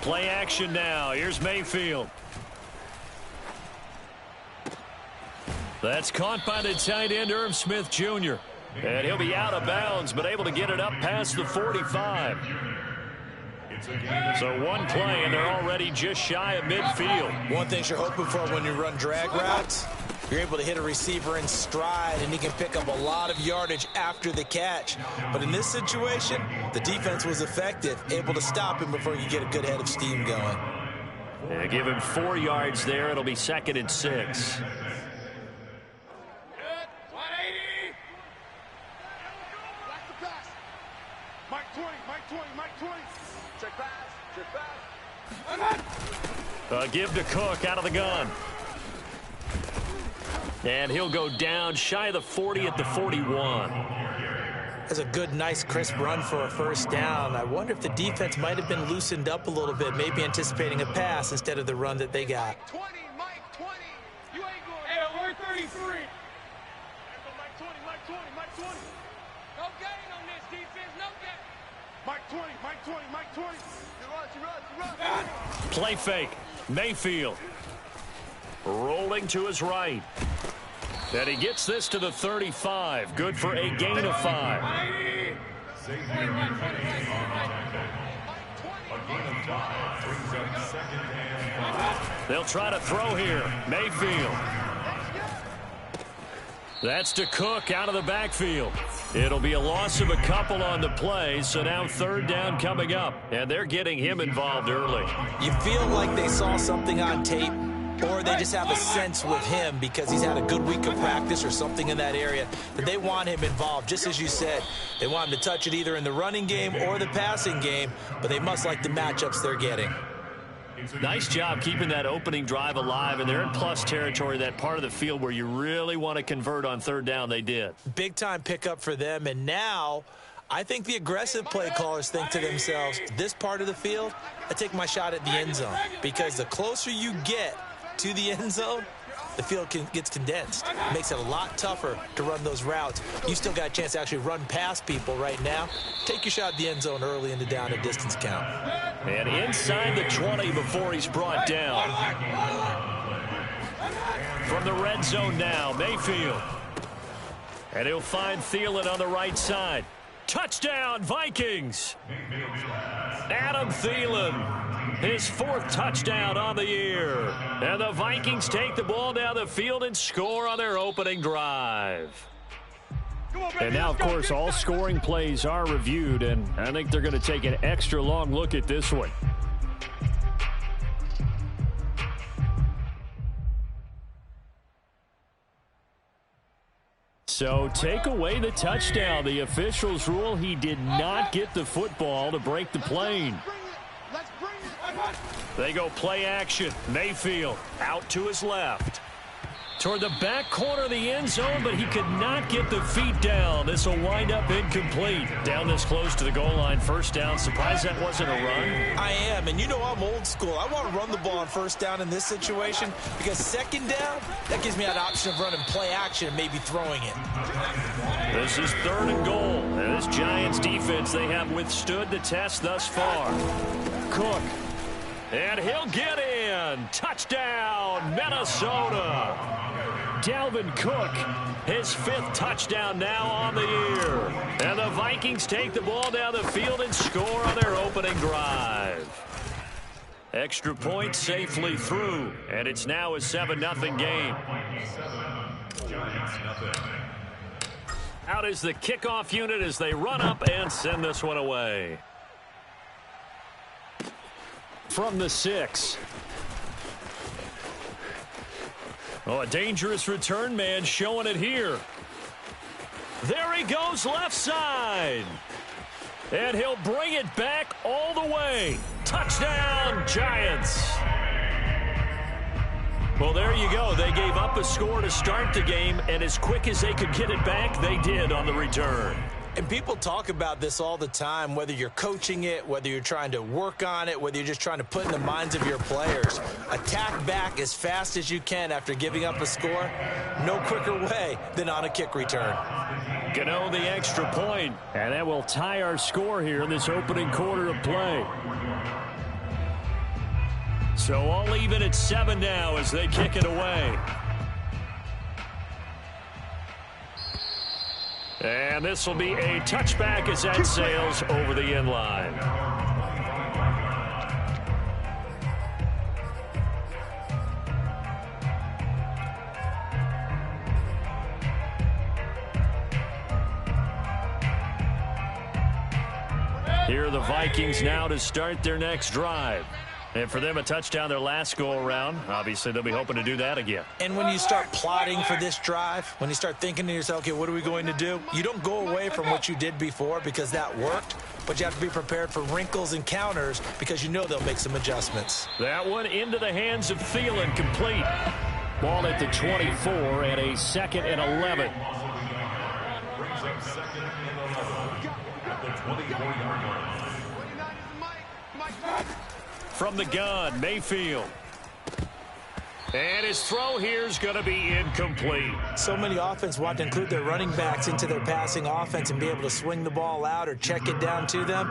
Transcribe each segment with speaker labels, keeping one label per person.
Speaker 1: Play action now. Here's Mayfield. That's caught by the tight end, Irv Smith Jr. And he'll be out of bounds, but able to get it up past the 45. So one play, and they're already just shy of midfield.
Speaker 2: One thing you're hoping for when you run drag routes, you're able to hit a receiver in stride, and he can pick up a lot of yardage after the catch. But in this situation, the defense was effective, able to stop him before you get a good head of steam going.
Speaker 1: Yeah, give him 4 yards there. It'll be 2nd and 6. Give to Cook out of the gun. And he'll go down shy of the 40 at the 41.
Speaker 2: That's a good, nice, crisp run for a first down. I wonder if the defense might have been loosened up a little bit, maybe anticipating a pass instead of the run that they got.
Speaker 3: 20, Mike 20. You ain't going. Hey, we're 33. Mike 20, Mike 20, Mike 20. No gain on this defense, no gain. Mike 20, Mike 20, Mike 20. You run.
Speaker 1: Play fake. Mayfield rolling to his right. And he gets this to the 35. Good for a gain of 5. They'll try to throw here. Mayfield. That's to Cook out of the backfield. It'll be a loss of a couple on the play, so now 3rd down coming up, and they're getting him involved early.
Speaker 2: You feel like they saw something on tape, or they just have a sense with him because he's had a good week of practice or something in that area that they want him involved. Just as you said, they want him to touch it either in the running game or the passing game, but they must like the matchups they're getting.
Speaker 1: Nice job keeping that opening drive alive, and they're in plus territory, that part of the field where you really want to convert on 3rd down. They did.
Speaker 2: Big-time pickup for them, and now I think the aggressive play callers think to themselves, this part of the field, I take my shot at the end zone, because the closer you get to the end zone, the field gets condensed. It makes it a lot tougher to run those routes. You still got a chance to actually run past people right now. Take your shot at the end zone early in the down and distance count.
Speaker 1: And inside the 20 before he's brought down. From the red zone now, Mayfield. And he'll find Thielen on the right side. Touchdown, Vikings! Adam Thielen, his 4th touchdown on the year. And the Vikings take the ball down the field and score on their opening drive. And now, of course, all scoring plays are reviewed, and I think they're going to take an extra long look at this one. So take away the touchdown. The officials rule he did not get the football to break the plane. They go play action. Mayfield out to his left. Toward the back corner of the end zone, but he could not get the feet down. This will wind up incomplete. Down this close to the goal line, 1st down. Surprised that wasn't a run?
Speaker 2: I am, and you know I'm old school. I want to run the ball on 1st down in this situation because 2nd down, that gives me an option of running play action and maybe throwing it.
Speaker 1: This is 3rd and goal. And this Giants defense, they have withstood the test thus far. Cook. And he'll get in. Touchdown, Minnesota. Dalvin Cook, his 5th touchdown now on the year. And the Vikings take the ball down the field and score on their opening drive. Extra point safely through, and it's now a 7-0 game. Out is the kickoff unit as they run up and send this one away. From the 6. Oh, a dangerous return man showing it here. There he goes left side. And he'll bring it back all the way. Touchdown, Giants. Well, there you go. They gave up a score to start the game, and as quick as they could get it back, they did on the return.
Speaker 2: And people talk about this all the time, whether you're coaching it, whether you're trying to work on it, whether you're just trying to put in the minds of your players. Attack back as fast as you can after giving up a score. No quicker way than on a kick return.
Speaker 1: Gano the extra point, and that will tie our score here in this opening quarter of play. So all even at 7 now as they kick it away. And this will be a touchback as that sails over the end line. Here are the Vikings now to start their next drive. And for them, a touchdown their last go-around. Obviously, they'll be hoping to do that again.
Speaker 2: And when you start plotting for this drive, when you start thinking to yourself, okay, what are we going to do? You don't go away from what you did before because that worked, but you have to be prepared for wrinkles and counters because you know they'll make some adjustments.
Speaker 1: That one into the hands of Thielen, complete. Ball at the 24 and a 2nd and 11. From the gun, Mayfield. And his throw here is going to be incomplete.
Speaker 2: So many offenses want to include their running backs into their passing offense and be able to swing the ball out or check it down to them.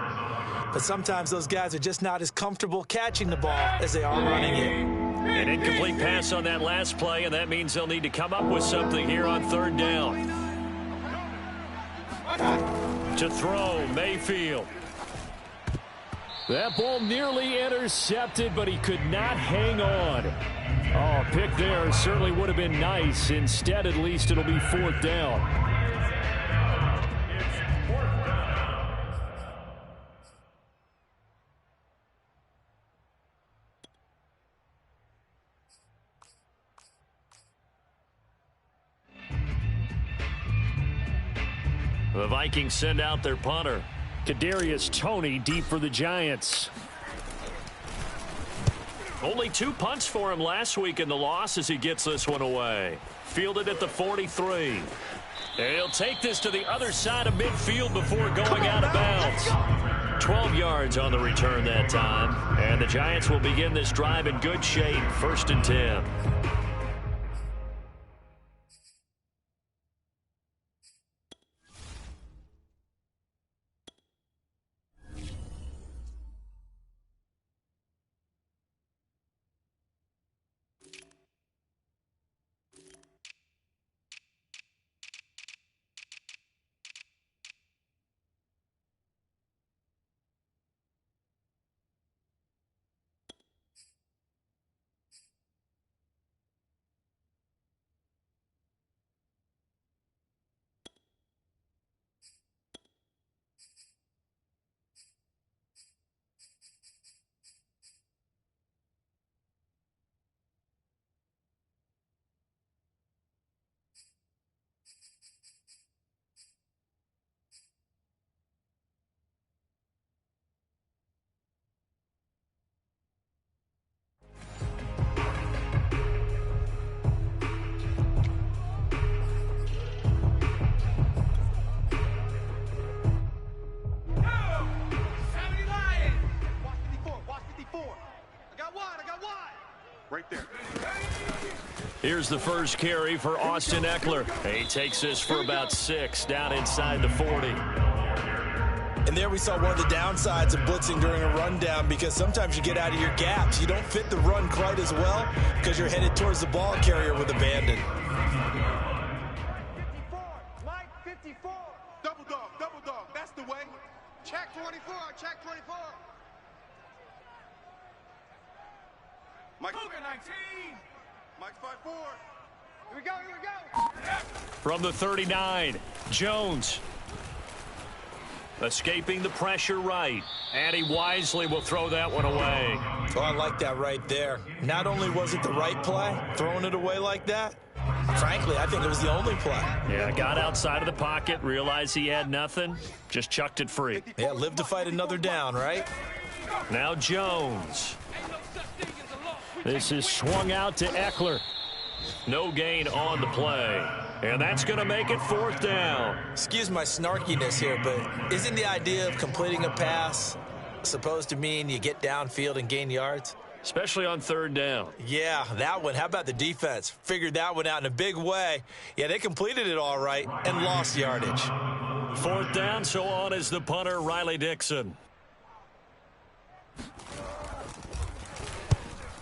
Speaker 2: But sometimes those guys are just not as comfortable catching the ball as they are running it.
Speaker 1: An incomplete pass on that last play, and that means they'll need to come up with something here on 3rd down. To throw, Mayfield. That ball nearly intercepted, but he could not hang on. Oh, pick there certainly would have been nice. Instead, at least it'll be 4th down. The Vikings send out their punter. Kadarius Toney deep for the Giants. Only 2 punts for him last week in the loss as he gets this one away. Fielded at the 43. And he'll take this to the other side of midfield before going out of bounds. 12 yards on the return that time. And the Giants will begin this drive in good shape. 1st and 10. Here's the first carry for Austin Ekeler. He takes this for about 6 down inside the 40.
Speaker 2: And there we saw one of the downsides of blitzing during a rundown because sometimes you get out of your gaps. You don't fit the run quite as well because you're headed towards the ball carrier with abandon.
Speaker 3: 54, Mike 54. Double dog, that's the way. Check 24, check 24. Mike 19. Mike's 5-4. Here we go.
Speaker 1: From the 39, Jones. Escaping the pressure right. And he wisely will throw that one away.
Speaker 2: Oh, I like that right there. Not only was it the right play, throwing it away like that, frankly, I think it was the only play.
Speaker 1: Yeah, got outside of the pocket, realized he had nothing, just chucked it free.
Speaker 2: Yeah, live to fight another down, right?
Speaker 1: Now Jones. This is swung out to Ekeler. No gain on the play. And that's going to make it 4th down.
Speaker 2: Excuse my snarkiness here, but isn't the idea of completing a pass supposed to mean you get downfield and gain yards?
Speaker 1: Especially on 3rd down.
Speaker 2: Yeah, that one. How about the defense? Figured that one out in a big way. Yeah, they completed it all right and lost yardage.
Speaker 1: 4th down, so on is the punter, Riley Dixon.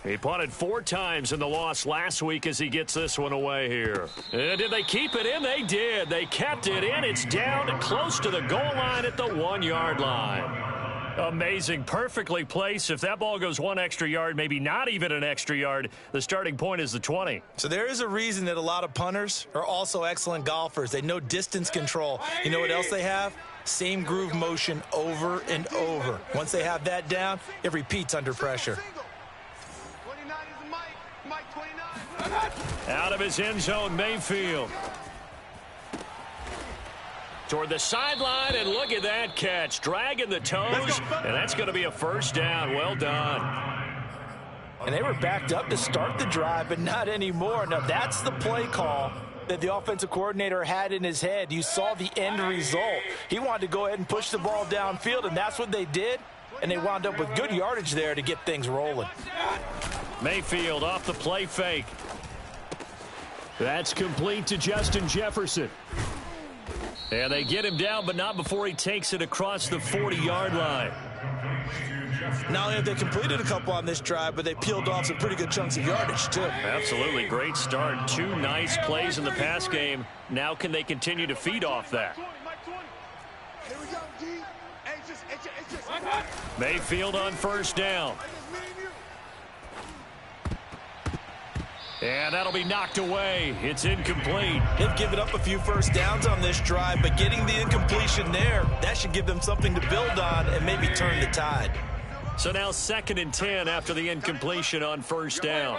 Speaker 1: He punted 4 times in the loss last week as he gets this one away here. And did they keep it in? They did. They kept it in. It's down close to the goal line at the 1-yard line. Amazing. Perfectly placed. If that ball goes 1 extra yard, maybe not even an extra yard, the starting point is the 20.
Speaker 2: So there is a reason that a lot of punters are also excellent golfers. They know distance control. You know what else they have? Same groove motion over and over. Once they have that down, it repeats under pressure.
Speaker 1: Out of his end zone, Mayfield. Toward the sideline, and look at that catch. Dragging the toes, and that's going to be a first down. Well done.
Speaker 2: And they were backed up to start the drive, but not anymore. Now, that's the play call that the offensive coordinator had in his head. You saw the end result. He wanted to go ahead and push the ball downfield, and that's what they did. And they wound up with good yardage there to get things rolling.
Speaker 1: Mayfield off the play fake. That's complete to Justin Jefferson. And they get him down, but not before he takes it across the 40-yard line.
Speaker 2: Not only have they completed a couple on this drive, but they peeled off some pretty good chunks of yardage, too.
Speaker 1: Absolutely. Great start. 2 nice plays in the pass game. Now can they continue to feed off that? Mayfield on first down. And that'll be knocked away. It's incomplete.
Speaker 2: They've given up a few first downs on this drive, but getting the incompletion there, that should give them something to build on and maybe turn the tide.
Speaker 1: So now 2nd and 10 after the incompletion on first down.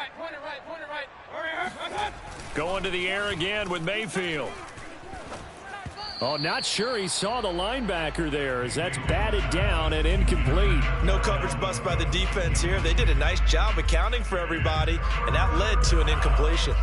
Speaker 1: Going to the air again with Mayfield. Oh, not sure he saw the linebacker there as that's batted down and incomplete.
Speaker 2: No coverage bust by the defense here. They did a nice job accounting for everybody, and that led to an incompletion.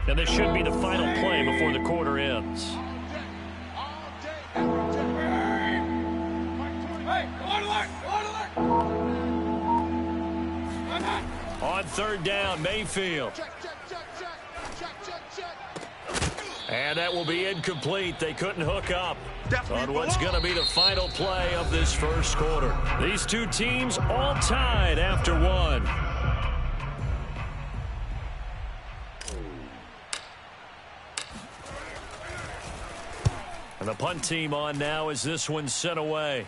Speaker 1: And this should be the final play before the quarter ends. On 3rd down, Mayfield. And that will be incomplete. They couldn't hook up on what's going to be the final play of this first quarter. These two teams all tied after 1. And the punt team on now as this one's sent away.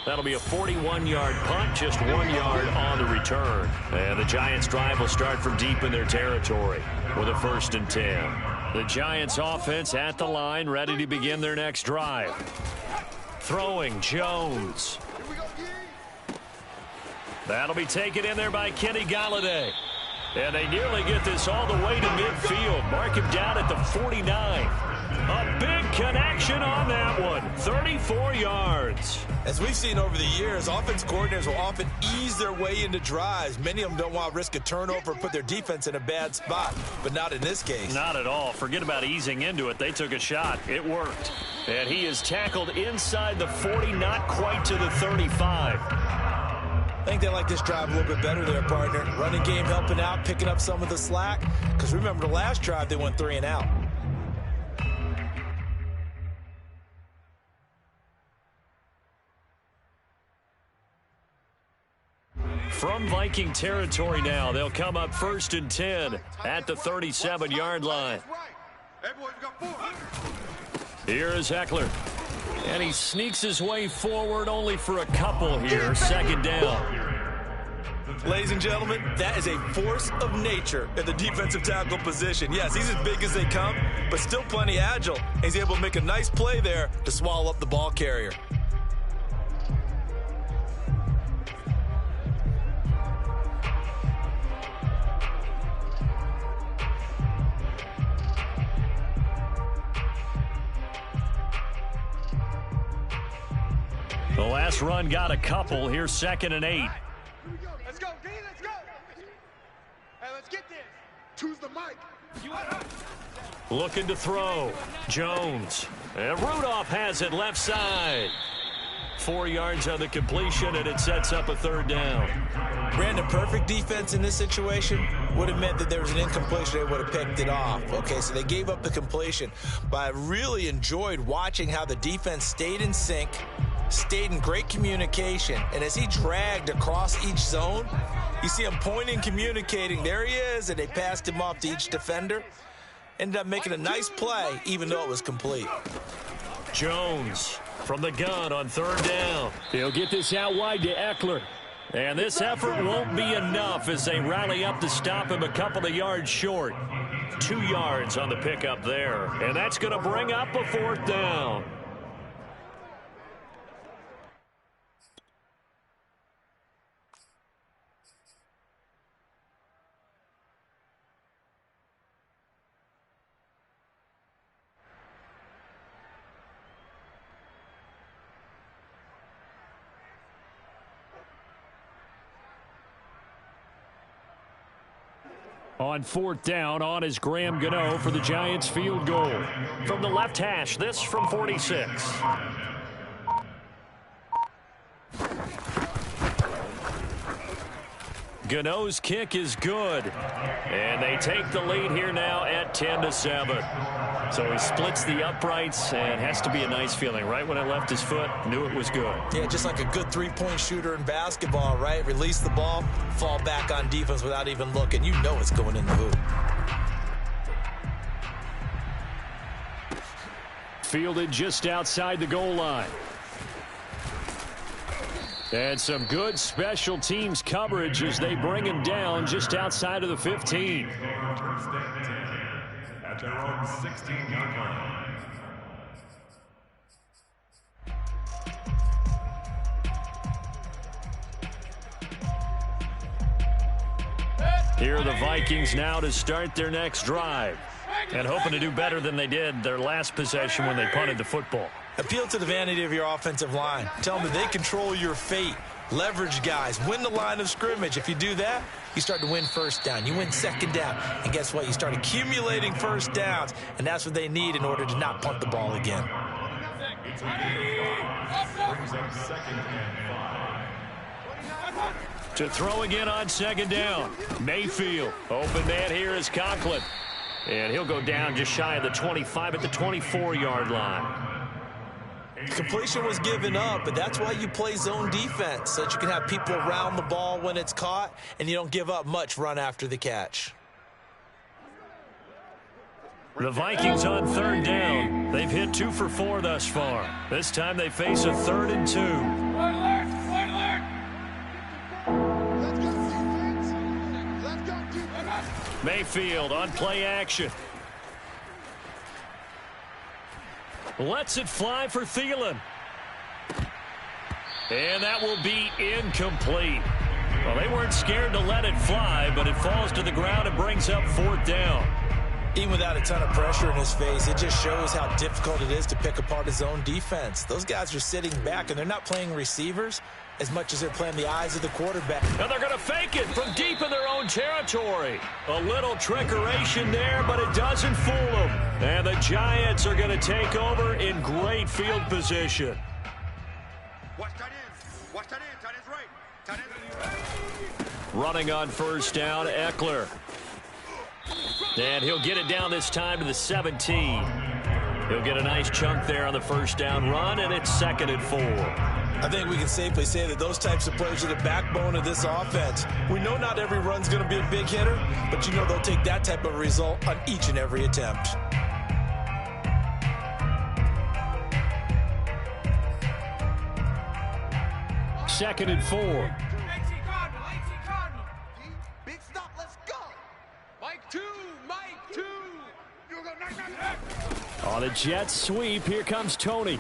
Speaker 1: That'll be a 41-yard punt, just 1 yard on the return. And the Giants' drive will start from deep in their territory with a 1st and 10. The Giants' offense at the line, ready to begin their next drive. Throwing, Jones. That'll be taken in there by Kenny Golladay. And they nearly get this all the way to midfield. Mark him down at the 49. A big connection on that one. 34 yards.
Speaker 2: As we've seen over the years, offense coordinators will often ease their way into drives. Many of them don't want to risk a turnover and put their defense in a bad spot, but not in this case.
Speaker 1: Not at all. Forget about easing into it. They took a shot. It worked. And he is tackled inside the 40, not quite to the 35.
Speaker 2: I think they like this drive a little bit better there, partner. Running game helping out, picking up some of the slack. Because remember, the last drive, they went 3 and out.
Speaker 1: From Viking territory now, they'll come up 1st and 10 at the 37-yard line. Here is Eckler. And he sneaks his way forward only for a couple here. 2nd down.
Speaker 2: Ladies and gentlemen, that is a force of nature in the defensive tackle position. Yes, he's as big as they come, but still plenty agile. And he's able to make a nice play there to swallow up the ball carrier.
Speaker 1: The last run got a couple. Here's 2nd and 8.
Speaker 3: Let's go, D, let's go. Hey, let's get this. Choose the mic.
Speaker 1: Looking to throw. Jones. And Rudolph has it left side. 4 yards on the completion, and it sets up a third down.
Speaker 2: Brandon, perfect defense in this situation would have meant that there was an incompletion. They would have picked it off. Okay, so they gave up the completion. But I really enjoyed watching how the defense stayed in sync, stayed in great communication, and as he dragged across each zone, you see him pointing, communicating. There he is, and they passed him off to each defender. Ended up making a nice play, even though it was complete.
Speaker 1: Jones from the gun on third down. He'll get this out wide to Eckler. And this effort won't be enough as they rally up to stop him a couple of yards short. 2 yards on the pickup there. And that's going to bring up a fourth down. On fourth down, on is Graham Gano for the Giants field goal. From the left hash, this from 46. Gano's kick is good. And they take the lead here now at 10-7. So he splits the uprights, and has to be a nice feeling. Right when it left his foot, knew it was good.
Speaker 2: Yeah, just like a good three-point shooter in basketball, right? Release the ball, fall back on defense without even looking. You know it's going in the hoop.
Speaker 1: Fielded just outside the goal line. And some good special teams coverage as they bring him down just outside of the 15. At their own 16-yard line. Here are the Vikings now to start their next drive. And hoping to do better than they did their last possession when they punted the football.
Speaker 2: Appeal to the vanity of your offensive line. Tell them that they control your fate. Leverage guys. Win the line of scrimmage. If you do that, you start to win first down. You win second down. And guess what? You start accumulating first downs. And that's what they need in order to not punt the ball again.
Speaker 1: To throw again on second down. Mayfield. Open man here is Conklin. And he'll go down just shy of the 25 at the 24-yard line.
Speaker 2: Completion was given up, but that's why you play zone defense, so that you can have people around the ball when it's caught, and you don't give up much run after the catch.
Speaker 1: The Vikings on third down. They've hit 2 for 4 thus far. This time they face a 3rd and 2. Mayfield on play action. Lets it fly for Thielen. And that will be incomplete. Well, they weren't scared to let it fly, but it falls to the ground and brings up 4th down.
Speaker 2: Even without a ton of pressure in his face, it just shows how difficult it is to pick apart his own defense. Those guys are sitting back, and they're not playing receivers as much as they're playing the eyes of the quarterback.
Speaker 1: And they're going to fake it from deep in their own territory. A little trickeration there, but it doesn't fool them. And the Giants are going to take over in great field position.
Speaker 3: Watch tight ends. Watch tight ends. Tight ends right. Tight ends.
Speaker 1: Running on first down, Eckler. And he'll get it down this time to the 17. He'll get a nice chunk there on the first down run, and it's 2nd and 4.
Speaker 2: I think we can safely say that those types of players are the backbone of this offense. We know not every run's going to be a big hitter, but you know they'll take that type of result on each and every attempt.
Speaker 1: Second and 4.
Speaker 3: Big stop. Let's go. Mike 2. Mike 2. You go.
Speaker 1: On a jet sweep, here comes Tony.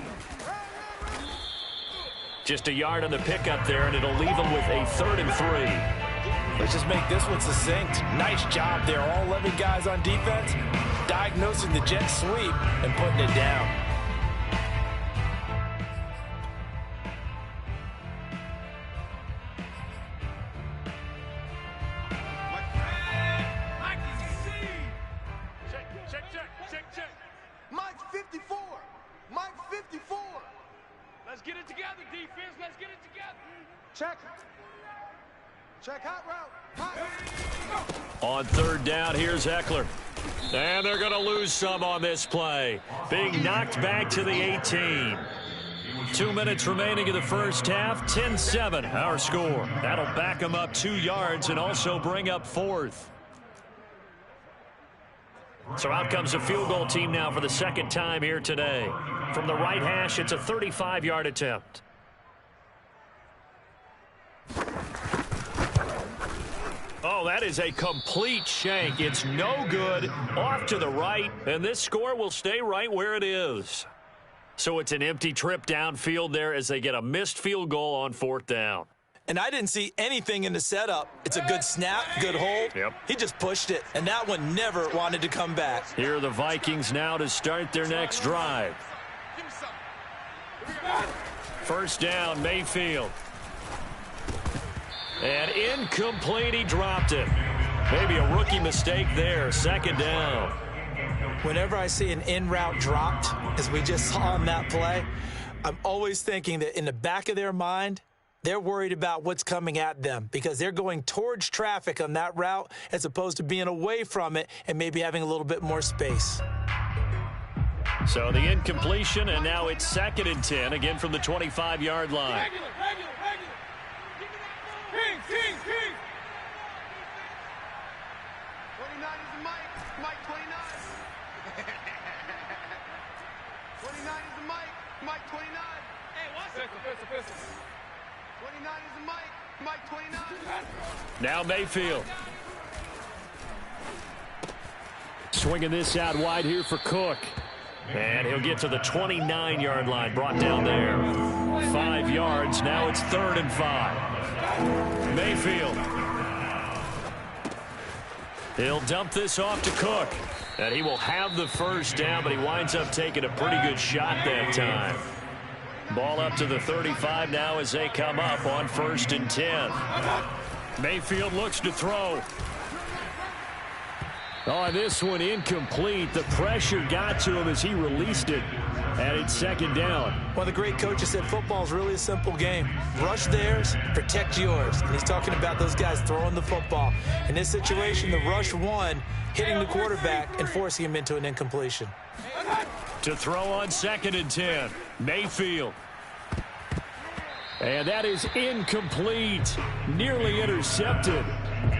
Speaker 1: Just a yard on the pickup there, and it'll leave them with a 3rd and 3.
Speaker 2: Let's just make this one succinct. Nice job there. All 11 guys on defense diagnosing the jet sweep and putting it down.
Speaker 3: Check. Mike 54. Mike 54. Let's get it it together, defense. Let's get it together.
Speaker 4: Check. Check hot route. Hot.
Speaker 1: On third down, here's Eckler. And they're going to lose some on this play. Being knocked back to the 18. 2 minutes remaining in the first half. 10-7, our score. That'll back them up 2 yards and also bring up fourth. So out comes a field goal team now for the second time here today. From the right hash, it's a 35-yard attempt. Oh, that is a complete shank. It's no good. Off to the right, and this score will stay right where it is. So it's an empty trip downfield there as they get a missed field goal on fourth down.
Speaker 2: And I didn't see anything in the setup. It's a good snap, good hold.
Speaker 1: Yep.
Speaker 2: He just pushed it, and that one never wanted to come back.
Speaker 1: Here are the Vikings now to start their next drive. First down, Mayfield. And incomplete, he dropped it. Maybe a rookie mistake there, second down.
Speaker 2: Whenever I see an in-route dropped, as we just saw on that play, I'm always thinking that in the back of their mind, they're worried about what's coming at them because they're going towards traffic on that route as opposed to being away from it and maybe having a little bit more space.
Speaker 1: So the incompletion, and now it's 2nd and 10, again from the 25-yard line.
Speaker 3: Regular. King.
Speaker 4: 29 is the mic. Mike 29. 29 is the mic. Mike 29.
Speaker 3: Hey, what's it? Pistol.
Speaker 4: 29 is the mic. Mike 29.
Speaker 1: Now Mayfield. Swinging this out wide here for Cook. And he'll get to the 29-yard line, brought down there. 5 yards, now it's 3rd and 5. Mayfield. He'll dump this off to Cook. And he will have the first down, but he winds up taking a pretty good shot that time. Ball up to the 35 now as they come up on 1st and 10. Mayfield looks to throw. Oh, this one incomplete. The pressure got to him as he released it. And it's 2nd down.
Speaker 2: One of the great coaches said football is really a simple game. Rush theirs, protect yours. And he's talking about those guys throwing the football. In this situation, the rush won, hitting the quarterback and forcing him into an incompletion.
Speaker 1: To throw on 2nd and 10. Mayfield. And that is incomplete. Nearly intercepted.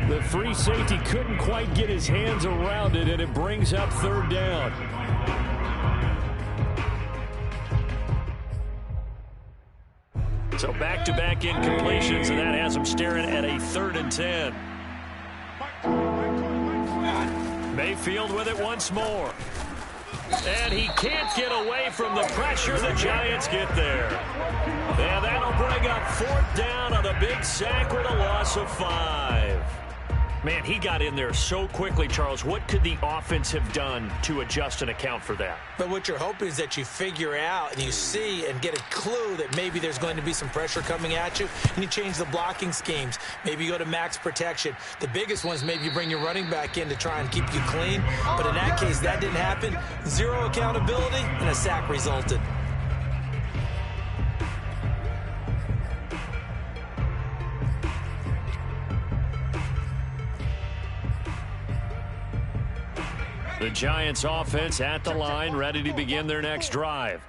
Speaker 1: The free safety couldn't quite get his hands around it, and it brings up 3rd down. So back-to-back incompletions, and that has him staring at a 3rd and 10. Mayfield with it once more. And he can't get away from the pressure. The Giants get there. And that'll bring up 4th down on a big sack with a loss of 5. Man, he got in there so quickly, Charles. What could the offense have done to adjust and account for that?
Speaker 2: But what you're hoping is that you figure out and you see and get a clue that maybe there's going to be some pressure coming at you, and you change the blocking schemes. Maybe you go to max protection. The biggest one is maybe you bring your running back in to try and keep you clean. But in that case, that didn't happen. 0 accountability, and a sack resulted.
Speaker 1: The Giants offense at the line, ready to begin their next drive.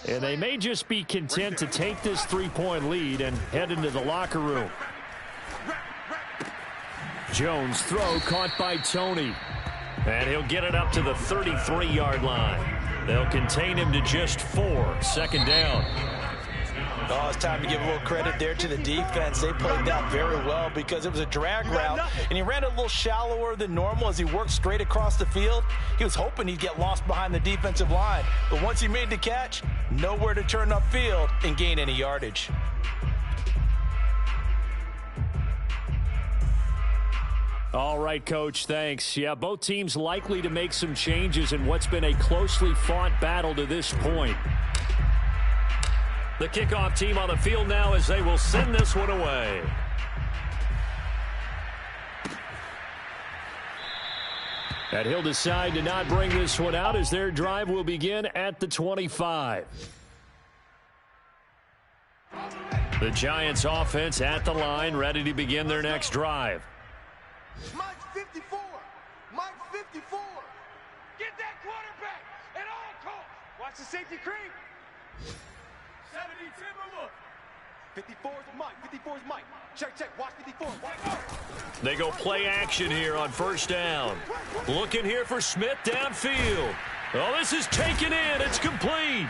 Speaker 1: And they may just be content to take this 3-point lead and head into the locker room. Jones throw caught by Tony. And he'll get it up to the 33-yard line. They'll contain him to just 4. 2nd down.
Speaker 2: Oh, it's time to give a little credit there to the defense. They played that very well because it was a drag route, and he ran a little shallower than normal as he worked straight across the field. He was hoping he'd get lost behind the defensive line, but once he made the catch, nowhere to turn upfield and gain any yardage.
Speaker 1: All right, Coach, thanks. Yeah, both teams likely to make some changes in what's been a closely fought battle to this point. The kickoff team on the field now as they will send this one away. And he'll decide to not bring this one out as their drive will begin at the 25. The Giants offense at the line, ready to begin their next drive.
Speaker 4: Mike 54. Mike 54.
Speaker 3: Get that quarterback at all costs. Watch the safety creep. 70 Timberwolf.
Speaker 4: 54 is Mike. 54 is Mike. Check, check. Watch 54. Watch.
Speaker 1: They go play action here on first down. Looking here for Smith downfield. Oh, this is taken in. It's complete.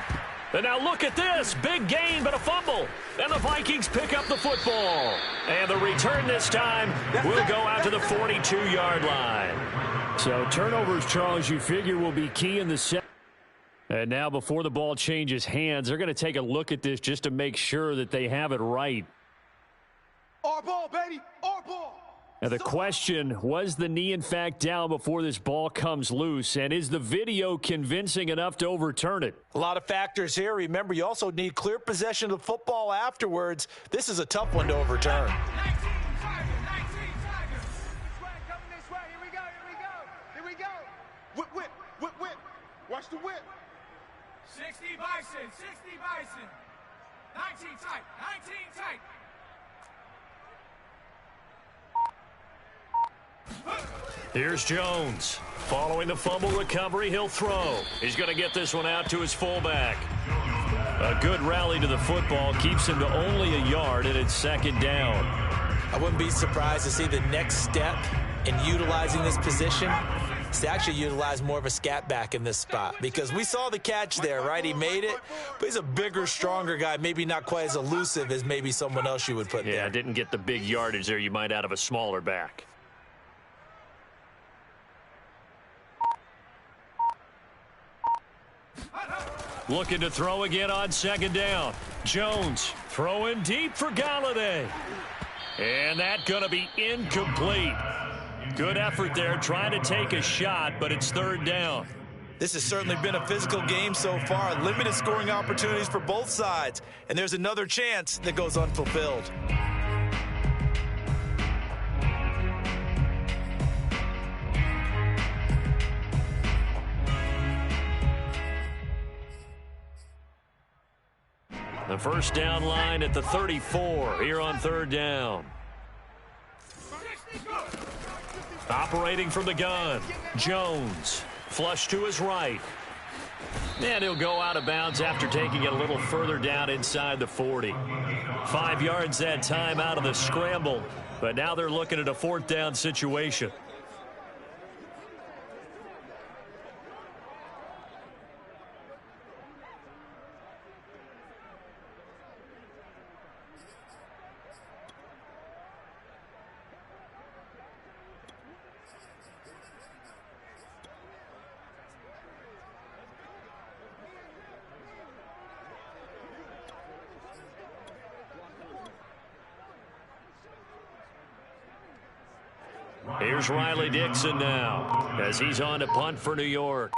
Speaker 1: And now look at this. Big gain, but a fumble. And the Vikings pick up the football. And the return this time will go out to the 42-yard line. So turnovers, Charles, you figure will be key in the set. And now before the ball changes hands, they're going to take a look at this just to make sure that they have it right.
Speaker 4: Our ball, baby. Our ball.
Speaker 1: Now the question, was the knee in fact down before this ball comes loose? And is the video convincing enough to overturn it?
Speaker 2: A lot of factors here. Remember, you also need clear possession of the football afterwards. This is a tough one to overturn.
Speaker 3: 19 Tiger. Coming this way. Here we go.
Speaker 4: Whip. Watch the whip.
Speaker 3: 60 Bison. 19 tight.
Speaker 1: Here's Jones. Following the fumble recovery, he'll throw. He's going to get this one out to his fullback. A good rally to the football keeps him to only a yard, and it's second down.
Speaker 2: I wouldn't be surprised to see the next step in utilizing this position is to actually utilize more of a scat back in this spot, because we saw the catch there, right? He made it, but he's a bigger, stronger guy, maybe not quite as elusive as maybe someone else you would put there.
Speaker 1: Yeah, didn't get the big yardage there you might out of a smaller back. Looking to throw again on second down. Jones throwing deep for Galladay. And that's going to be incomplete. Good effort there trying to take a shot, but it's third down.
Speaker 2: This has certainly been a physical game so far. Limited scoring opportunities for both sides. And there's another chance that goes unfulfilled.
Speaker 1: The first down line at the 34 here on third down. Operating from the gun, Jones. Flush to his right. And he'll go out of bounds after taking it a little further down inside the 40. 5 yards that time out of the scramble. But now they're looking at a fourth down situation. Here's Riley Dixon now as he's on to punt for New York.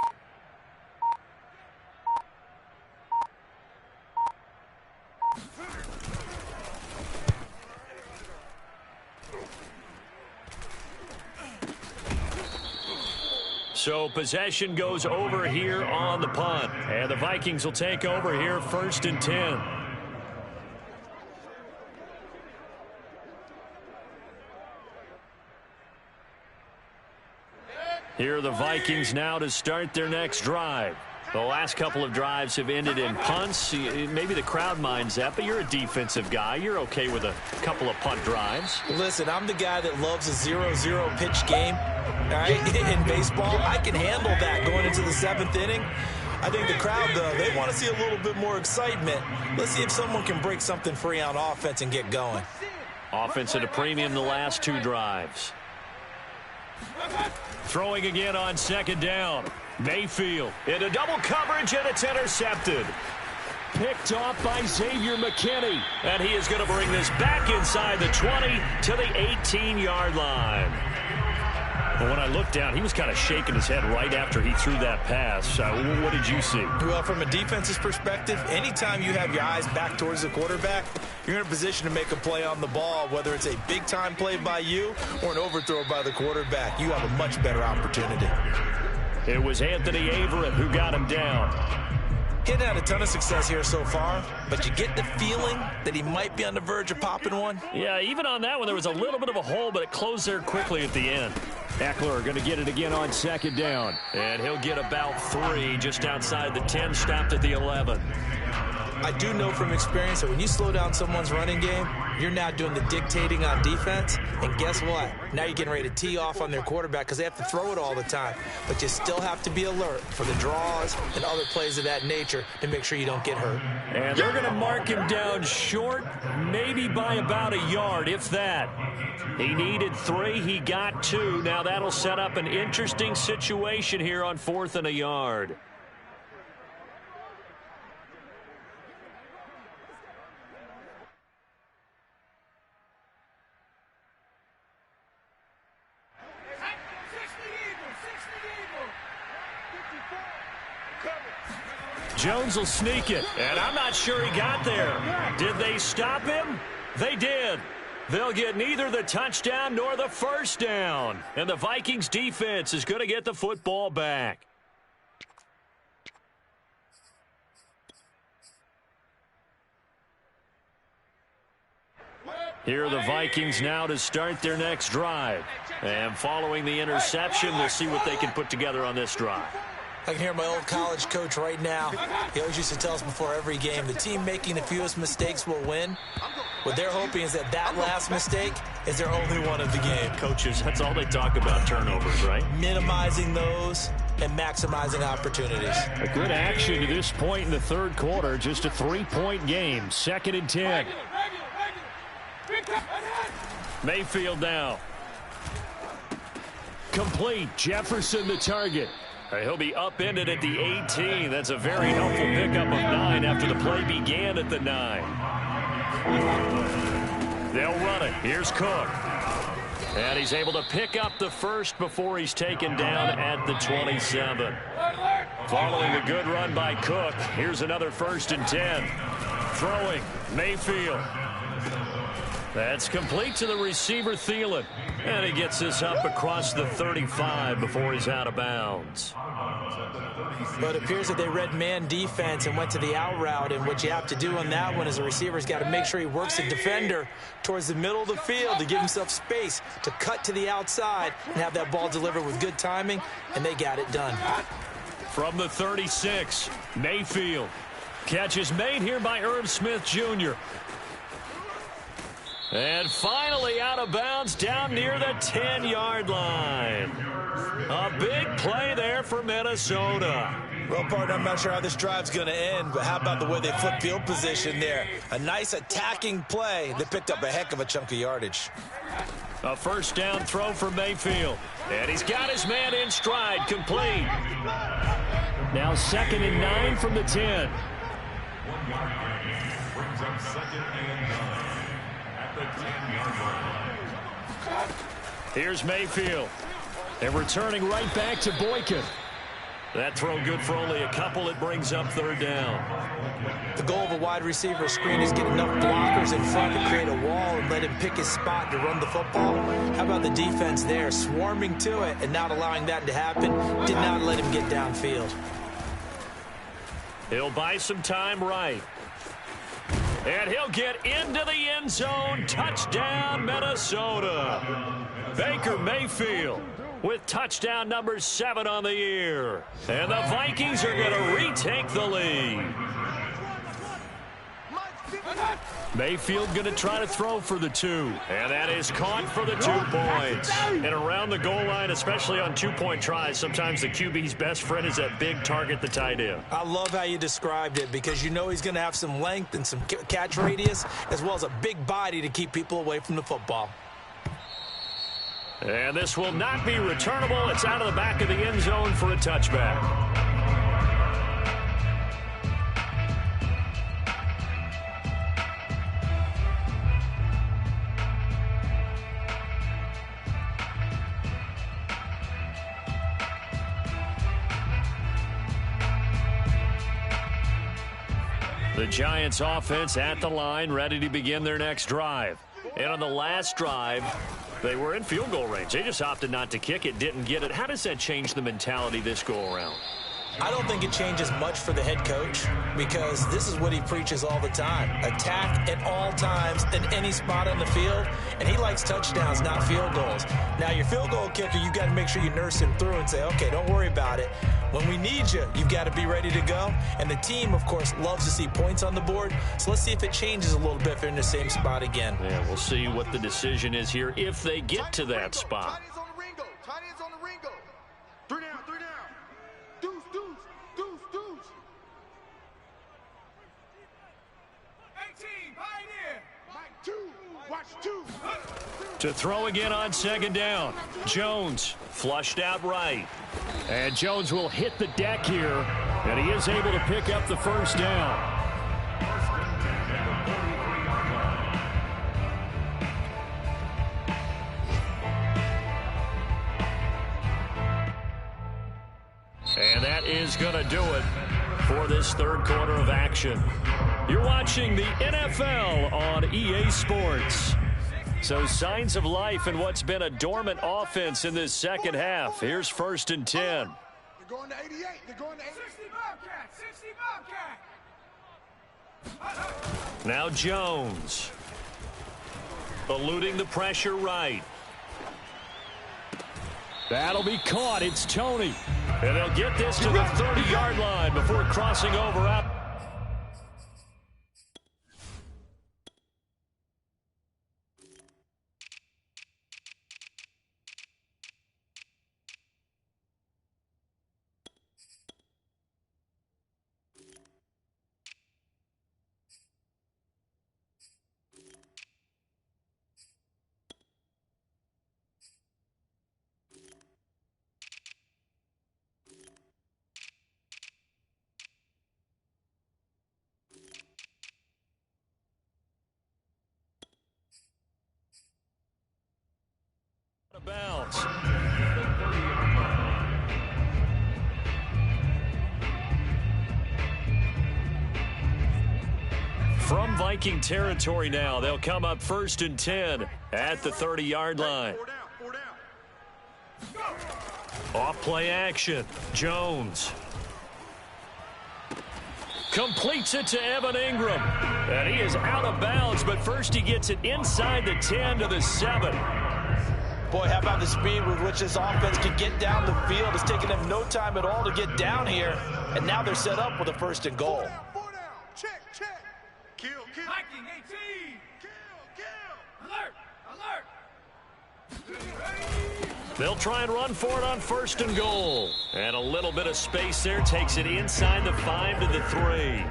Speaker 1: So possession goes over here on the punt. And the Vikings will take over here first and 10. Here are the Vikings now to start their next drive. The last couple of drives have ended in punts. Maybe the crowd minds that, but you're a defensive guy. You're okay with a couple of punt drives.
Speaker 2: Listen, I'm the guy that loves a 0-0 pitch game. All right, in baseball, I can handle that going into the 7th inning. I think the crowd, though, they want to see a little bit more excitement. Let's see if someone can break something free on offense and get going.
Speaker 1: Offense at a premium the last 2 drives. Throwing again on second down. Mayfield into double coverage, and it's intercepted. Picked off by Xavier McKinney. And he is going to bring this back inside the 20 to the 18-yard line. But when I looked down, he was kind of shaking his head right after he threw that pass. What did you see?
Speaker 2: Well, from a defense's perspective, anytime you have your eyes back towards the quarterback, you're in a position to make a play on the ball, whether it's a big-time play by you or an overthrow by the quarterback. You have a much better opportunity.
Speaker 1: It was Anthony Averett who got him down.
Speaker 2: He hadn't had a ton of success here so far, but you get the feeling that he might be on the verge of popping one.
Speaker 1: Yeah, even on that one, there was a little bit of a hole, but it closed there quickly at the end. Eckler going to get it again on second down. And he'll get about 3 just outside the 10, stopped at the 11.
Speaker 2: I do know from experience that when you slow down someone's running game, you're now doing the dictating on defense. And guess what? Now you're getting ready to tee off on their quarterback because they have to throw it all the time. But you still have to be alert for the draws and other plays of that nature to make sure you don't get hurt.
Speaker 1: And they're going to mark him down short, maybe by about a yard, if that. He needed 3. He got 2. Now that'll set up an interesting situation here on 4th and a yard. Jones will sneak it, and I'm not sure he got there. Did they stop him? They did. They'll get neither the touchdown nor the first down, and the Vikings defense is going to get the football back. Here are the Vikings now to start their next drive. And following the interception, we'll see what they can put together on this drive.
Speaker 2: I can hear my old college coach right now. He always used to tell us before every game, the team making the fewest mistakes will win. What they're hoping is that that last mistake is their only one of the game.
Speaker 1: Coaches, that's all they talk about, turnovers, right?
Speaker 2: Minimizing those and maximizing opportunities.
Speaker 1: A good action to this point in the third quarter. Just a 3-point game. 2nd and 10. Mayfield now. Complete. Jefferson the target. He'll be upended at the 18. That's a very helpful pickup of 9 after the play began at the 9. They'll run it. Here's Cook. And he's able to pick up the first before he's taken down at the 27. Following a good run by Cook, here's another 1st and 10. Throwing, Mayfield. That's complete to the receiver, Thielen. And he gets this up across the 35 before he's out of bounds.
Speaker 2: But it appears that they read man defense and went to the out route. And what you have to do on that one is a receiver's got to make sure he works the defender towards the middle of the field to give himself space to cut to the outside and have that ball delivered with good timing. And they got it done.
Speaker 1: From the 36, Mayfield. Catch is made here by Irv Smith Jr. And finally out of bounds down near the 10-yard line. A big play there for Minnesota.
Speaker 2: Well, partner, I'm not sure how this drive's going to end, but how about the way they flip field position there? A nice attacking play that picked up a heck of a chunk of yardage.
Speaker 1: A 1st down throw for Mayfield. And he's got his man in stride, complete. Now 2nd and 9 from the 10.
Speaker 5: 1 yard brings up 2nd and 9. The 10-yard line.
Speaker 1: Here's Mayfield. And returning right back to Boykin. That throw good for only a couple. It brings up 3rd down.
Speaker 2: The goal of a wide receiver screen is get enough blockers in front to create a wall and let him pick his spot to run the football. How about the defense there? Swarming to it and not allowing that to happen. Did not let him get downfield.
Speaker 1: He'll buy some time right. And he'll get into the end zone. Touchdown, Minnesota. Baker Mayfield with touchdown number 7 on the year. And the Vikings are going to retake the lead. Mayfield going to try to throw for the 2. And that is caught for the 2 points. And around the goal line, especially on 2-point tries, sometimes the QB's best friend is that big target, the tight end.
Speaker 2: I love how you described it because you know he's going to have some length and some catch radius as well as a big body to keep people away from the football.
Speaker 1: And this will not be returnable. It's out of the back of the end zone for a touchback. The Giants offense at the line, ready to begin their next drive. And on the last drive, they were in field goal range. They just opted not to kick it, didn't get it. How does that change the mentality this go around?
Speaker 2: I don't think it changes much for the head coach because this is what he preaches all the time. Attack at all times in any spot on the field, and he likes touchdowns, not field goals. Now, your field goal kicker, you've got to make sure you nurse him through and say, okay, don't worry about it. When we need you, you've got to be ready to go. And the team, of course, loves to see points on the board. So let's see if it changes a little bit if they're in the same spot again.
Speaker 1: Yeah, we'll see what the decision is here if they get to that spot.
Speaker 4: Tight ends on the Ringo. 3 down, 3 down. Deuce, deuce, deuce, deuce.
Speaker 3: 18, pioneer.
Speaker 4: Mike 2, watch 2.
Speaker 1: To throw again on second down. Jones flushed out right. And Jones will hit the deck here, and he is able to pick up the first down. And that is going to do it for this third quarter of action. You're watching the NFL on EA Sports. So signs of life in what's been a dormant offense in this second half. Here's 1st and 10.
Speaker 4: They're going to 88. They're going to 88.
Speaker 3: 60 Bobcat, 60 Bobcat.
Speaker 1: Now Jones. Eluding the pressure right. That'll be caught. It's Tony. And they'll get this to the 30-yard line before crossing over out. Bounce. From Viking territory now, they'll come up 1st and 10 at the 30-yard line.
Speaker 4: 4 down.
Speaker 1: Off play action. Jones completes it to Evan Ingram. And he is out of bounds, but first he gets it inside the 10 to the 7.
Speaker 2: Boy, how about the speed with which this offense can get down the field? It's taken them no time at all to get down here, and now they're set up with a 1st and goal.
Speaker 4: 4 down. Check, check. Kill, kill.
Speaker 3: Viking 18.
Speaker 4: Kill, kill.
Speaker 3: Alert, alert.
Speaker 1: They'll try and run for it on 1st and goal. And a little bit of space there takes it inside the 5 to the 3.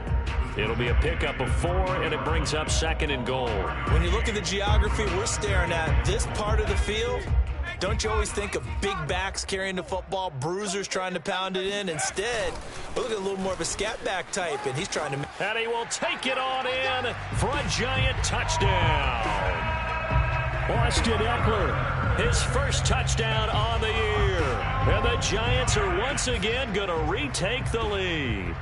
Speaker 1: It'll be a pickup of 4, and it brings up 2nd and goal.
Speaker 2: When you look at the geography we're staring at, this part of the field, don't you always think of big backs carrying the football, bruisers trying to pound it in? Instead, we're looking at a little more of a scat back type, and he's trying to...
Speaker 1: And he will take it on in for a giant touchdown. Austin Eckler, his first touchdown on the year. And the Giants are once again going to retake the lead.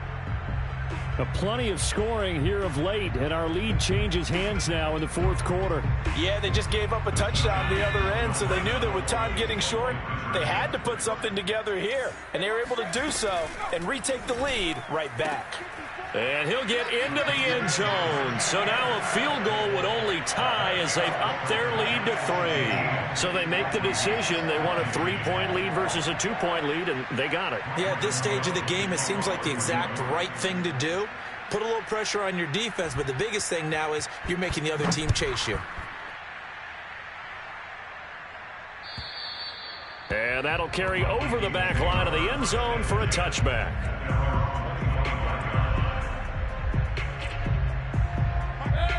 Speaker 1: Plenty of scoring here of late, and our lead changes hands now in the 4th quarter.
Speaker 2: Yeah, they just gave up a touchdown the other end, so they knew that with time getting short, they had to put something together here. And they were able to do so and retake the lead right back.
Speaker 1: And he'll get into the end zone. So now a field goal would only tie as they've upped their lead to 3. So they make the decision. They want a 3-point lead versus a 2-point lead, and they got it.
Speaker 2: Yeah, at this stage of the game, it seems like the exact right thing to do. Put a little pressure on your defense, but the biggest thing now is you're making the other team chase you.
Speaker 1: And that'll carry over the back line of the end zone for a touchback.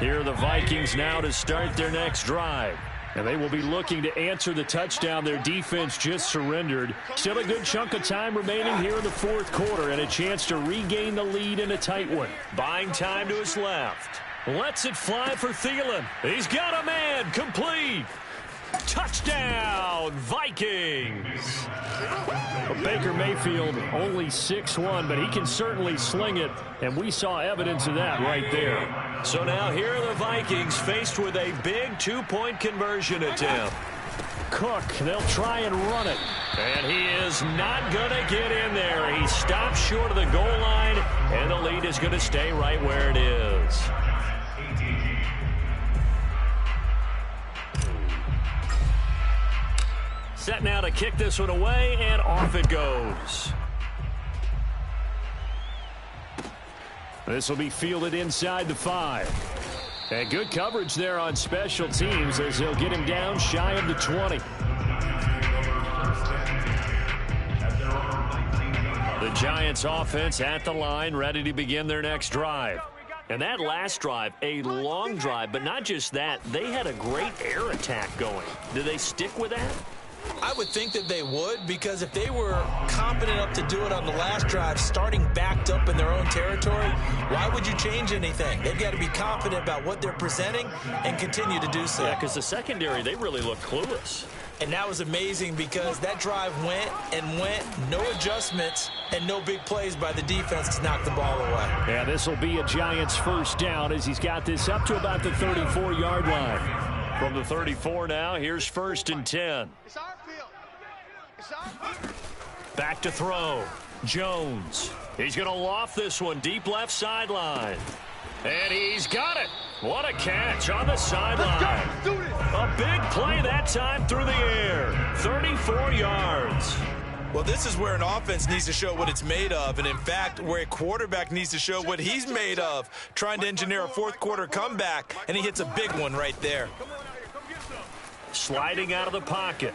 Speaker 1: Here are the Vikings now to start their next drive. And they will be looking to answer the touchdown their defense just surrendered. Still a good chunk of time remaining here in the 4th quarter and a chance to regain the lead in a tight one. Buying time to his left. Lets it fly for Thielen. He's got a man. Complete. Touchdown, Vikings. Baker Mayfield only 6'1", but he can certainly sling it, and we saw evidence of that right there. So now here are the Vikings faced with a big 2-point conversion attempt. Cook, they'll try and run it. And he is not going to get in there. He stops short of the goal line, and the lead is going to stay right where it is. Set now to kick this one away, and off it goes. This will be fielded inside the 5. And good coverage there on special teams as they'll get him down shy of the 20. The Giants offense at the line, ready to begin their next drive. And that last drive, a long drive, but not just that, they had a great air attack going. Do they stick with that?
Speaker 2: I would think that they would, because if they were competent enough to do it on the last drive, starting backed up in their own territory, why would you change anything? They've got to be confident about what they're presenting and continue to do so.
Speaker 1: Yeah, because the secondary, they really look clueless.
Speaker 2: And that was amazing because that drive went and went, no adjustments, and no big plays by the defense to knock the ball away.
Speaker 1: Yeah, this will be a Giants first down as he's got this up to about the 34-yard line. From the 34 now, here's 1st and 10.
Speaker 4: It's our field. It's our field.
Speaker 1: Back to throw. Jones. He's going to loft this one deep left sideline. And he's got it. What a catch on the sideline. A big play that time through the air. 34 yards.
Speaker 2: Well, this is where an offense needs to show what it's made of, and in fact, where a quarterback needs to show what he's made of, trying to engineer a fourth-quarter comeback, and he hits a big one right there.
Speaker 1: Sliding out of the pocket.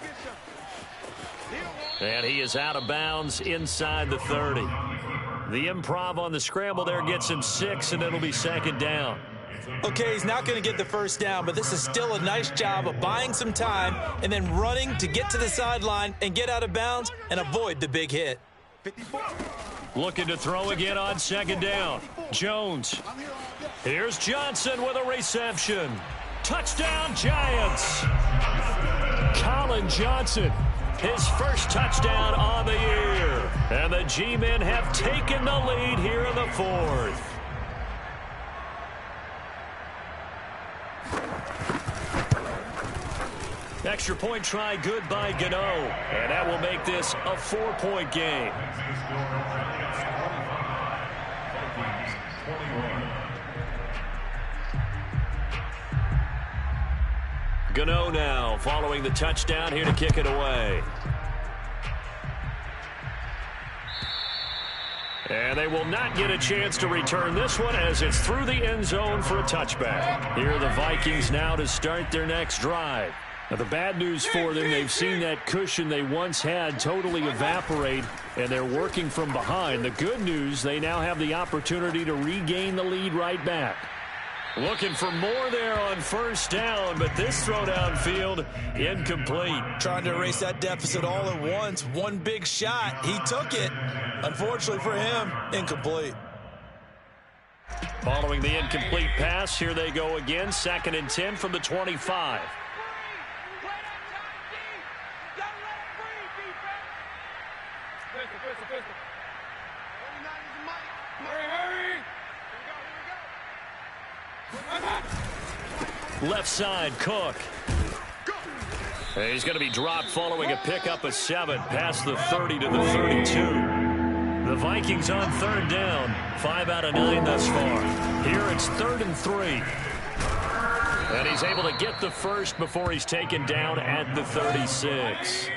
Speaker 1: And he is out of bounds inside the 30. The improv on the scramble there gets him 6, and it'll be 2nd down.
Speaker 2: Okay, he's not going to get the first down, but this is still a nice job of buying some time and then running to get to the sideline and get out of bounds and avoid the big hit.
Speaker 1: Looking to throw again on 2nd down. Jones. Here's Johnson with a reception. Touchdown, Giants. Colin Johnson, his first touchdown on the year. And the G-men have taken the lead here in the 4th. Extra point try good by Gano. And that will make this a 4-point game. Gano now following the touchdown here to kick it away. And they will not get a chance to return this one as it's through the end zone for a touchback. Here are the Vikings now to start their next drive. Now, the bad news for them, they've seen that cushion they once had totally evaporate, and they're working from behind. The good news, they now have the opportunity to regain the lead right back. Looking for more there on 1st down, but this throw downfield incomplete.
Speaker 2: Trying to erase that deficit all at once. One big shot. He took it. Unfortunately for him, incomplete.
Speaker 1: Following the incomplete pass, here they go again. 2nd and 10 from the 25. Left side, Cook. And he's going to be dropped following a pickup of 7 past the 30 to the 32. The Vikings on 3rd down. 5 out of 9 thus far. Here it's 3rd and 3. And he's able to get the first before he's taken down at the 36.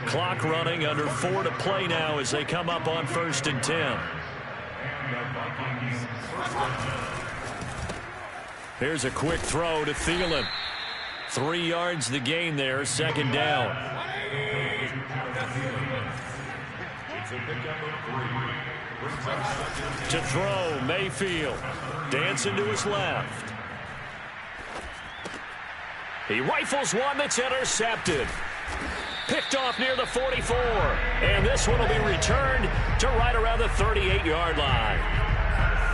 Speaker 1: Clock running, under 4 to play now as they come up on 1st and 10. Here's a quick throw to Thielen. 3 yards the gain there, 2nd down. To throw, Mayfield. Dancing to his left. He rifles one that's intercepted. Picked off near the 44. And this one will be returned to right around the 38-yard line.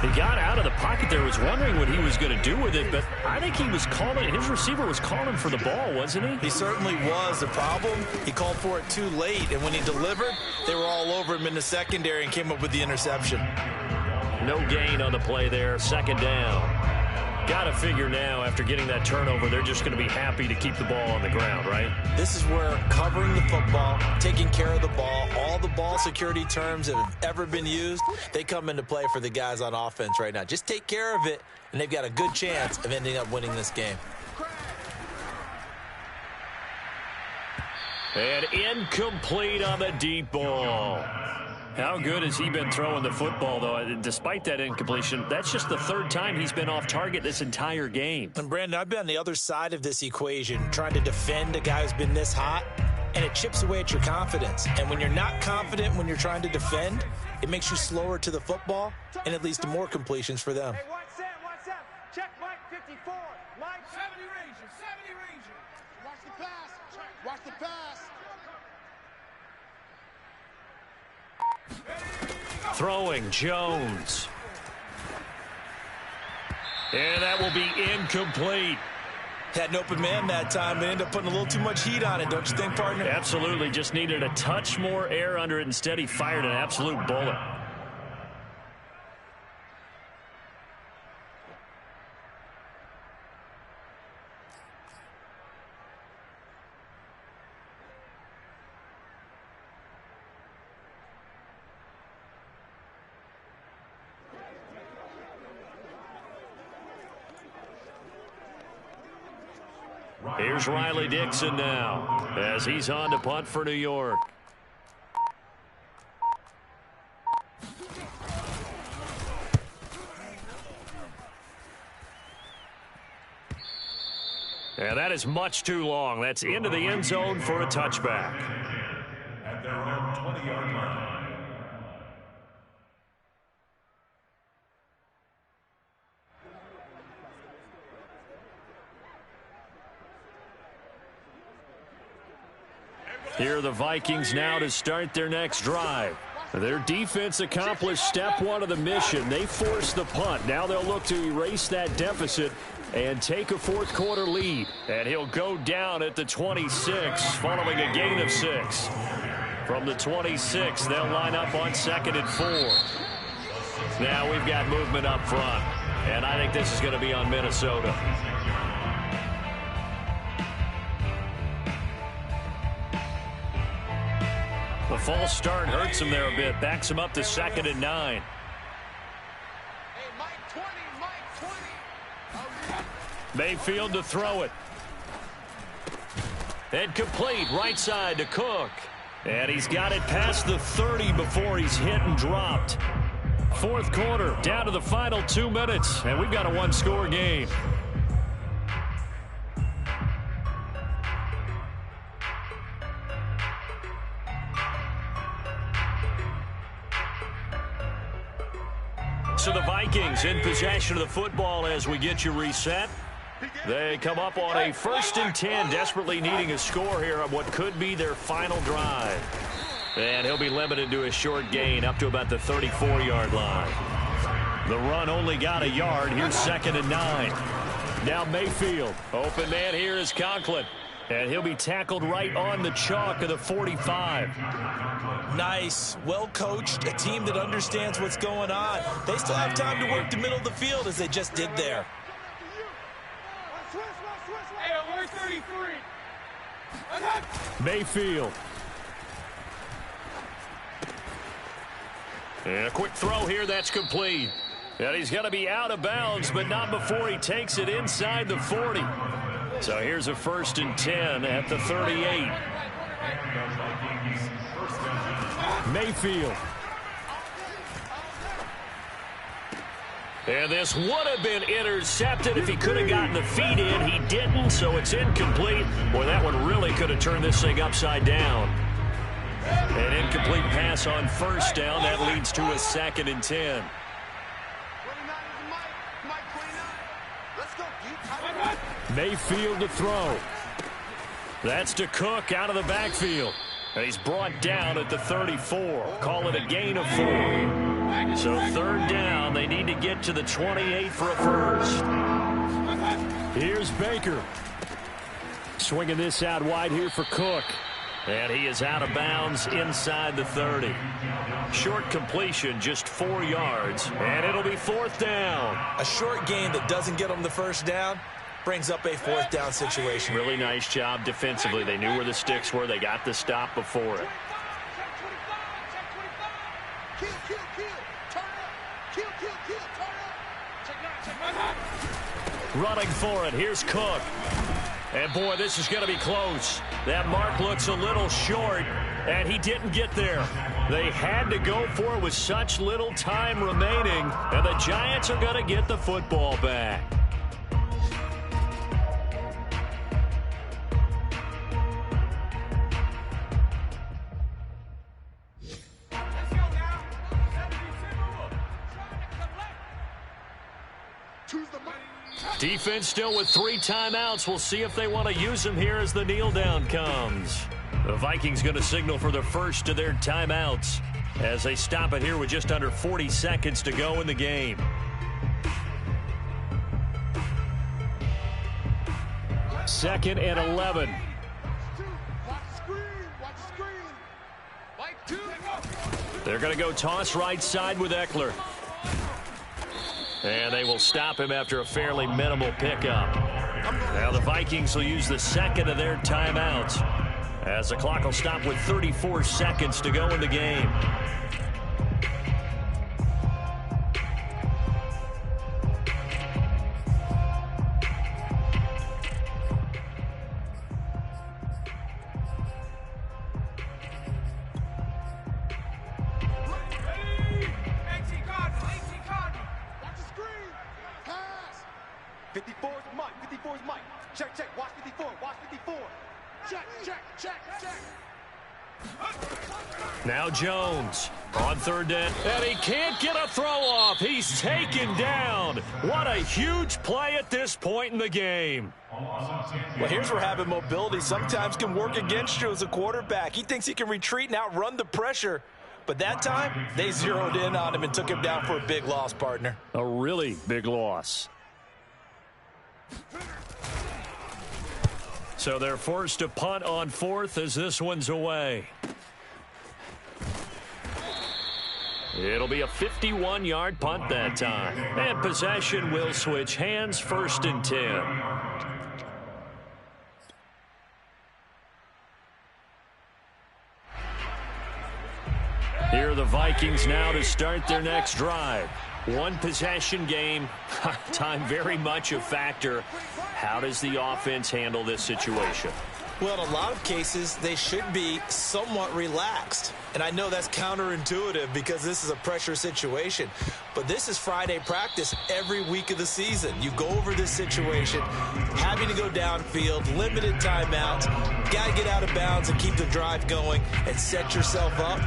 Speaker 1: He got out of the pocket there, was wondering what he was going to do with it, but I think he was calling, his receiver was calling for the ball, wasn't he?
Speaker 2: He certainly was. The problem, he called for it too late, and when he delivered, they were all over him in the secondary and came up with the interception.
Speaker 1: No gain on the play there, 2nd down. Got to figure now, after getting that turnover, they're just going to be happy to keep the ball on the ground, right?
Speaker 2: This is where covering the football, taking care of the ball, all the ball security terms that have ever been used, they come into play for the guys on offense right now. Just take care of it, and they've got a good chance of ending up winning this game.
Speaker 1: And incomplete on the deep ball. How good has he been throwing the football, though? Despite that incompletion, that's just the third time he's been off target this entire game.
Speaker 2: And, Brandon, I've been on the other side of this equation, trying to defend a guy who's been this hot, and it chips away at your confidence. And when you're not confident when you're trying to defend, it makes you slower to the football, and it leads to more completions for them.
Speaker 3: Hey, watch Sam. Check Mike 54. Mike 70 Ranger.
Speaker 4: Watch the pass. Watch the pass.
Speaker 1: Throwing Jones. And that will be incomplete.
Speaker 2: Had an open man that time. They ended up putting a little too much heat on it, don't you think, partner?
Speaker 1: Absolutely. Just needed a touch more air under it. Instead, he fired an absolute bullet. Here's Riley Dixon now as he's on to punt for New York. And that is much too long. That's into the end zone for a touchback.
Speaker 5: At their own 20-yard line.
Speaker 1: Here are the Vikings now to start their next drive. Their defense accomplished step one of the mission. They forced the punt. Now they'll look to erase that deficit and take a fourth-quarter lead. And he'll go down at the 26 following a gain of 6. From the 26, they'll line up on 2nd and 4. Now we've got movement up front, and I think this is going to be on Minnesota. The false start hurts him there a bit. Backs him up to 2nd and 9.
Speaker 3: Hey, Mike 20.
Speaker 1: Mayfield to throw it. And complete right side to Cook. And he's got it past the 30 before he's hit and dropped. Fourth quarter, down to the final 2 minutes. And we've got a one-score game. So the Vikings in possession of the football as we get you reset. They come up on a 1st and 10, desperately needing a score here on what could be their final drive. And he'll be limited to a short gain up to about the 34-yard line. The run only got a yard. Here's 2nd and 9. Now Mayfield. Open man here is Conklin. And he'll be tackled right on the chalk of the 45.
Speaker 2: Nice, well coached, a team that understands what's going on. They still have time to work the middle of the field as they just did there.
Speaker 3: Hey, we're 33.
Speaker 1: Mayfield. And a quick throw here, that's complete. And he's going to be out of bounds, but not before he takes it inside the 40. So here's a 1st and 10 at the 38. Mayfield. And this would have been intercepted if he could have gotten the feet in. He didn't, so it's incomplete. Boy, that one really could have turned this thing upside down. An incomplete pass on 1st down. That leads to a 2nd and 10. Mayfield to throw. That's to Cook out of the backfield. And he's brought down at the 34. Call it a gain of 4. So 3rd down. They need to get to the 28 for a 1st. Here's Baker. Swinging this out wide here for Cook. And he is out of bounds inside the 30. Short completion, just 4 yards, and it'll be 4th down.
Speaker 2: A short gain that doesn't get them the first down brings up a 4th down situation.
Speaker 1: Really nice job defensively. They knew where the sticks were. They got the stop before it.
Speaker 4: Kill, kill, kill. Turn up. Kill, kill, kill. Turn up.
Speaker 1: Running for it. Here's Cook. And, boy, this is going to be close. That mark looks a little short, and he didn't get there. They had to go for it with such little time remaining, and the Giants are going to get the football back. Defense still with 3 timeouts. We'll see if they want to use them here as the kneel down comes. The Vikings going to signal for the first of their timeouts as they stop it here with just under 40 seconds to go in the game. Second and 11. They're going to go toss right side with Eckler. And they will stop him after a fairly minimal pickup. Now the Vikings will use the second of their timeouts as the clock will stop with 34 seconds to go in the game. Now Jones on third down, and he can't get a throw off. He's taken down. What a huge play at this point in the game.
Speaker 2: Well, here's where having mobility sometimes can work against you as a quarterback. He thinks he can retreat and outrun the pressure. But that time, they zeroed in on him and took him down for a big loss, partner.
Speaker 1: A really big loss. So they're forced to punt on 4th as this one's away. It'll be a 51-yard punt that time. And possession will switch hands, 1st and 10. Here are the Vikings now to start their next drive. One possession game. Time very much a factor. How does the offense handle this situation?
Speaker 2: Well, in a lot of cases, they should be somewhat relaxed. And I know that's counterintuitive because this is a pressure situation. But this is Friday practice every week of the season. You go over this situation, having to go downfield, limited timeouts, got to get out of bounds and keep the drive going and set yourself up.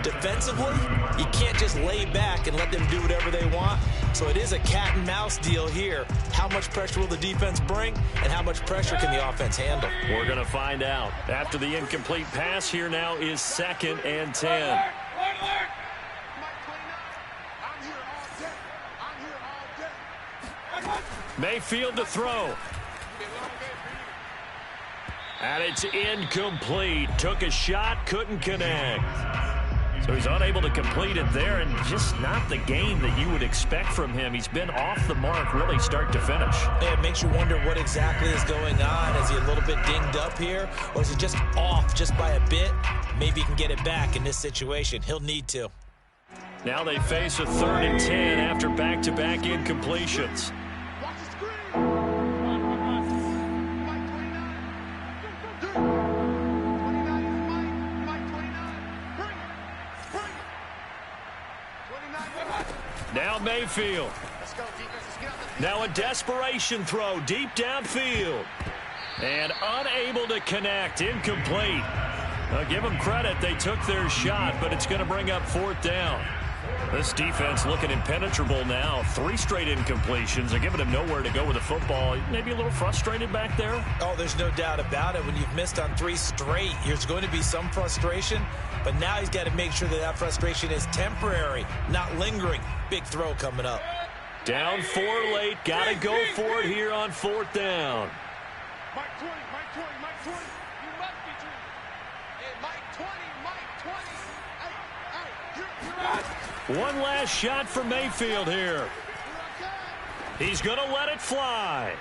Speaker 2: Defensively, you can't just lay back and let them do whatever they want. So it is a cat and mouse deal here. How much pressure will the defense bring and how much pressure can the offense handle?
Speaker 1: We're going to find out. After the incomplete pass, here now is 2nd and 10. Mayfield to throw. And it's incomplete. Took a shot, couldn't connect. So he's unable to complete it there, and just not the game that you would expect from him. He's been off the mark really start to finish.
Speaker 2: Yeah, it makes you wonder what exactly is going on. Is he a little bit dinged up here, or is he just off just by a bit? Maybe he can get it back in this situation. He'll need to.
Speaker 1: Now they face a 3rd and 10 after back-to-back incompletions. Now Mayfield. Now a desperation throw deep downfield. And unable to connect. Incomplete. Give them credit. They took their shot, but it's going to bring up 4th down. This defense looking impenetrable now. 3 straight incompletions. They're giving him nowhere to go with the football. Maybe a little frustrated back there.
Speaker 2: Oh, there's no doubt about it. When you've missed on 3 straight, there's going to be some frustration. But now he's got to make sure that that frustration is temporary, not lingering. Big throw coming up.
Speaker 1: Down 4 late. Got to go for it here on 4th down.
Speaker 3: Mike 20, Mike 20, Mike 20. You must be 20.
Speaker 1: One last shot for Mayfield here. He's going to let it fly.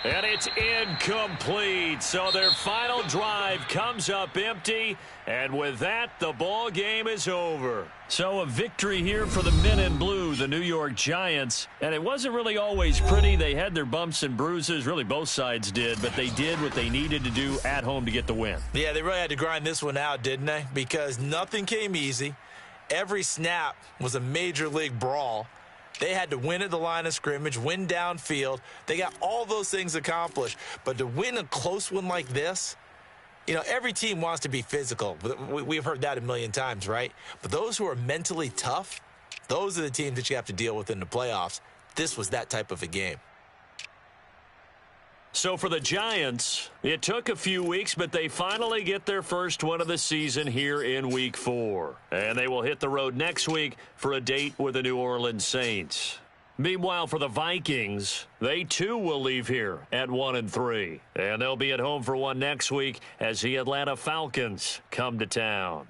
Speaker 1: And it's incomplete. So their final drive comes up empty. And with that, the ball game is over. So a victory here for the men in blue, the New York Giants. And it wasn't really always pretty. They had their bumps and bruises. Really, both sides did. But they did what they needed to do at home to get the win.
Speaker 2: Yeah, they really had to grind this one out, didn't they? Because nothing came easy. Every snap was a major league brawl. They had to win at the line of scrimmage, win downfield. They got all those things accomplished. But to win a close one like this, you know, every team wants to be physical. We've heard that a million times, right? But those who are mentally tough, those are the teams that you have to deal with in the playoffs. This was that type of a game.
Speaker 1: So for the Giants, it took a few weeks, but they finally get their first win of the season here in Week 4. And they will hit the road next week for a date with the New Orleans Saints. Meanwhile, for the Vikings, they too will leave here at 1-3. And they'll be at home for one next week as the Atlanta Falcons come to town.